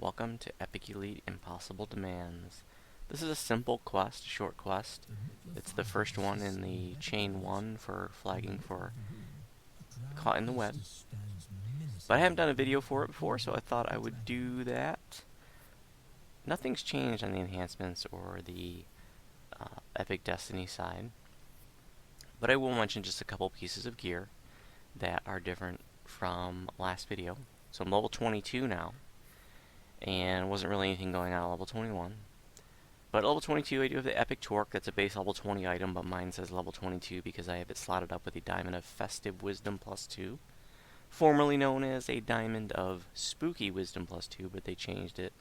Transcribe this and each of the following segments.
Welcome to Epic Elite Impossible Demands. This is a simple quest, short quest. It's the first one in the chain 1 for flagging for Caught in the Web. But I haven't done a video for it before, so I thought I would do that. Nothing's changed on the enhancements or the Epic Destiny side. But I will mention just a couple pieces of gear that are different from last video. So I'm level 22 now, and wasn't really anything going on at level 21. But at level 22 I do have the Epic Torque. That's a base level 20 item, but mine says level 22 because I have it slotted up with a Diamond of Festive Wisdom +2. Formerly known as a Diamond of Spooky Wisdom +2, but they changed it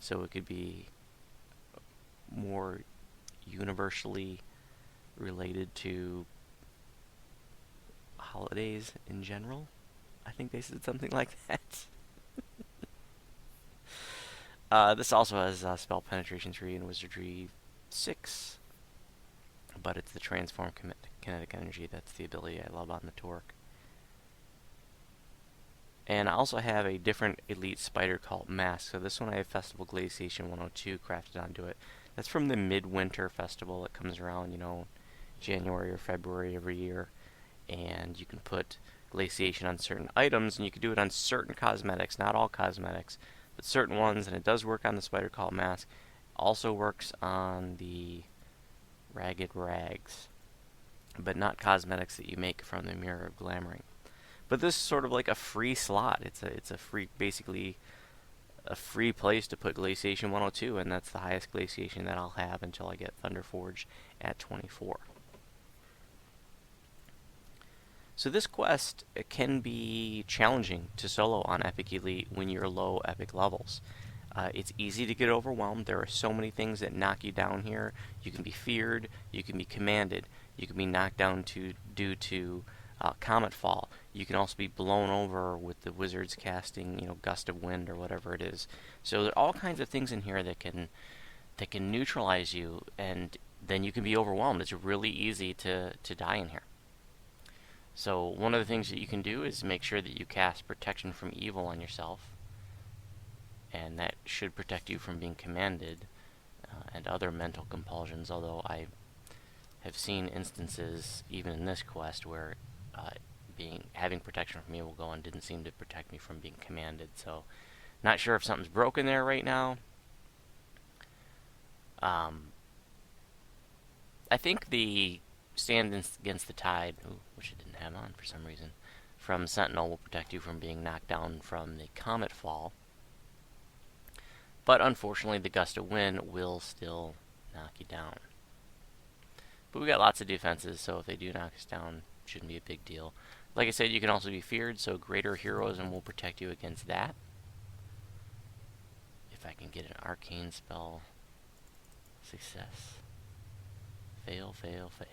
so it could be more universally related to holidays in general. I think they said something like that. This also has Spell Penetration 3 and Wizardry 6, but it's the Transform Kinetic Energy. That's the ability I love on the Torque. And I also have a different Elite Spider called Mask. So this one I have Festival Glaciation 102 crafted onto it. That's from the Midwinter Festival that comes around, January or February every year. And you can put glaciation on certain items, and you can do it on certain cosmetics, not all cosmetics, but certain ones, and it does work on the Spider Call Mask. Also works on the Ragged Rags, but not cosmetics that you make from the Mirror of Glamoring. But this is sort of like a free slot. It's a free, basically a free place to put Glaciation 102, and that's the highest glaciation that I'll have until I get Thunderforged at 24. So this quest can be challenging to solo on Epic Elite when you're low Epic levels. It's easy to get overwhelmed. There are so many things that knock you down here. You can be feared, you can be commanded, you can be knocked down due to Cometfall. You can also be blown over with the wizards casting, Gust of Wind or whatever it is. So there are all kinds of things in here that can neutralize you, and then you can be overwhelmed. It's really easy to die in here. So one of the things that you can do is make sure that you cast Protection from Evil on yourself, and that should protect you from being commanded and other mental compulsions, although I have seen instances, even in this quest, where having Protection from Evil going didn't seem to protect me from being commanded. So not sure if something's broken there right now. I think the Stand Against the Tide, which I didn't have on for some reason, from Sentinel will protect you from being knocked down from the Cometfall. But unfortunately, the Gust of Wind will still knock you down. But we got lots of defenses, so if they do knock us down, it shouldn't be a big deal. Like I said, you can also be feared, so Greater Heroism will protect you against that. If I can get an Arcane spell, success. Fail, fail, fail.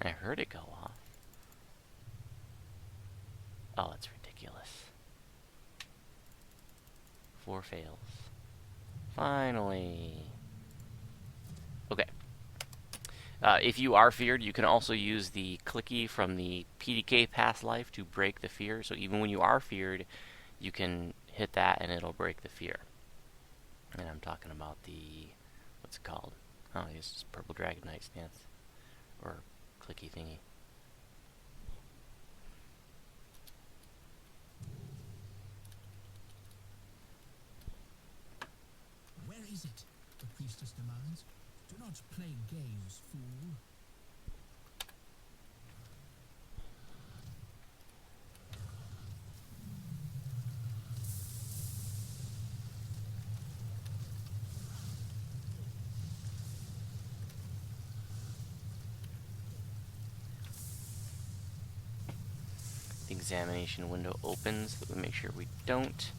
I heard it go off. Oh, it's ridiculous. 4 fails. Finally. Okay. If you are feared, you can also use the clicky from the PDK Past Life to break the fear. So even when you are feared, you can hit that and it'll break the fear. And I'm talking about the, what's it called? Oh, it's Purple Dragon Knight Stance. Or clicky thingy. Where is it? The priestess demands. Do not play games, fool. The examination window opens, so we make sure we don't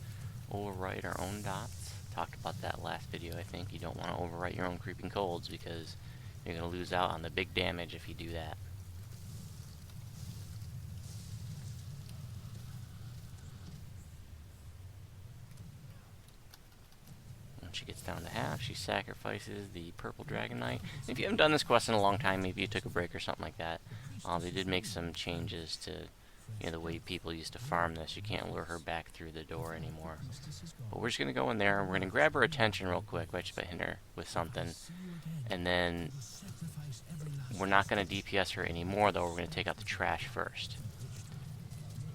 overwrite our own dots. Talked about that last video, I think. You don't want to overwrite your own Creeping Colds because you're going to lose out on the big damage if you do that. When she gets down to half. She sacrifices the purple Dragon Knight. And if you haven't done this quest in a long time, maybe you took a break or something like that, they did make some changes to the way people used to farm this. You can't lure her back through the door anymore. But we're just going to go in there, and we're going to grab her attention real quick by just hitting her with something. And then we're not going to DPS her anymore, though. We're going to take out the trash first.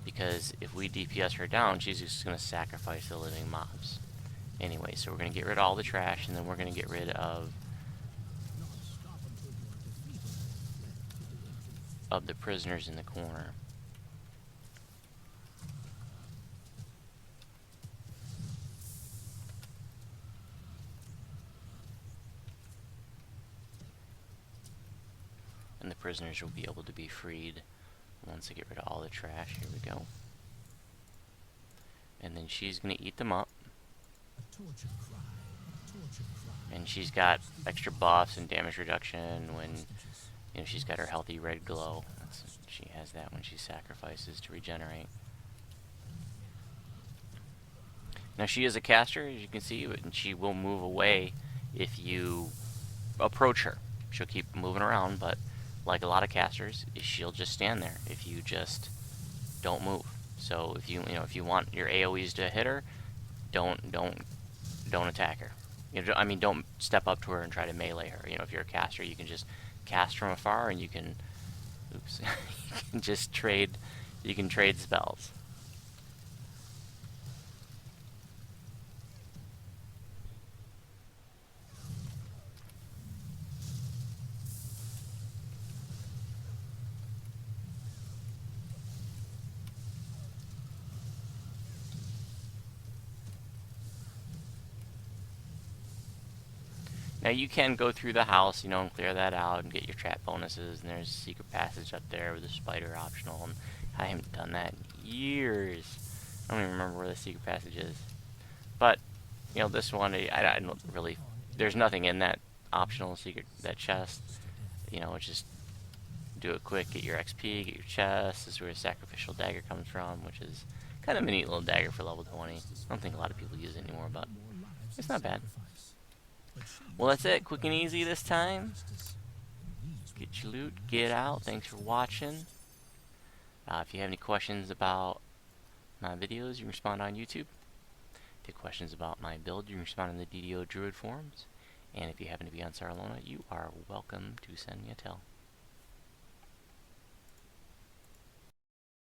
Because if we DPS her down, she's just going to sacrifice the living mobs. Anyway, so we're going to get rid of all the trash, and then we're going to get rid of the prisoners in the corner. And the prisoners will be able to be freed once I get rid of all the trash. Here we go. And then she's going to eat them up. And she's got extra buffs and damage reduction when she's got her healthy red glow. She has that when she sacrifices to regenerate. Now she is a caster, as you can see, and she will move away if you approach her. She'll keep moving around, but like a lot of casters, she'll just stand there if you just don't move. So if if you want your AoEs to hit her, don't attack her. I mean, don't step up to her and try to melee her. If you're a caster, you can just cast from afar, and you can, oops, you can just trade. You can trade spells. Now you can go through the house, and clear that out and get your trap bonuses, and there's a secret passage up there with a spider optional, and I haven't done that in years. I don't even remember where the secret passage is. But, this one, I don't really, there's nothing in that optional secret, that chest. It's just do it quick, get your XP, get your chest. This is where a sacrificial dagger comes from, which is kind of a neat little dagger for level 20. I don't think a lot of people use it anymore, but it's not bad. Well, that's it. Quick and easy this time. Get your loot, get out. Thanks for watching. If you have any questions about my videos, you can respond on YouTube. If you have questions about my build, you can respond in the Gnome Druid forums. And if you happen to be on Sarlona, you are welcome to send me a tell.